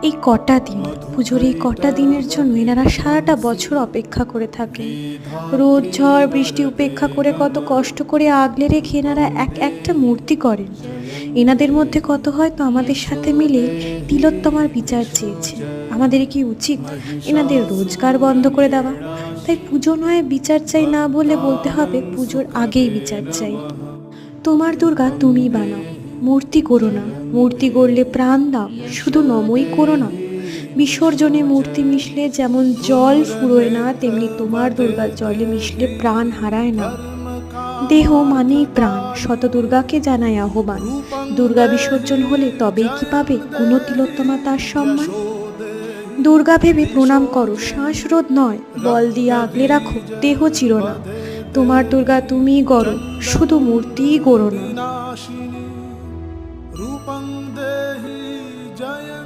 এই কটা দিন, পুজোর এই কটা দিনের জন্য এনারা সারাটা বছর অপেক্ষা করে থাকেন। রোদ ঝড় বৃষ্টি উপেক্ষা করে কত কষ্ট করে আগলে রেখে এনারা এক একটা মূর্তি করেন। এনাদের মধ্যে কত হয়তো আমাদের সাথে মিলে তিলোত্তমার বিচার চেয়েছেন। আমাদের কি উচিত এনাদের রোজগার বন্ধ করে দেওয়া? তাই পুজো নয় বিচার চাই না বলে বলতে হবে পুজোর আগেই বিচার চাই। তোমার দুর্গা তুমি বানাও, মূর্তি করো না। মূর্তি গড়লে প্রাণ দাও, শুধু নমই করো না। বিসর্জনে মূর্তি মিশলে যেমন জল ফুরোয় না, তেমনি তোমার দুর্গার জলে মিশলে প্রাণ হারায় না। দেহ মানেই প্রাণ, শত দুর্গাকে জানায় আহ্বান। দুর্গা বিসর্জন হলে তবেই কি পাবে কোনো তিলোত্তমা তার সম্মান? দুর্গা ভেবে প্রণাম করো, শ্বাসরোধ নয়, বল দিয়ে আগলে রাখো দেহ চির না। তোমার দুর্গা তুমিই গড়ো, শুধু মূর্তিই গড়ো না।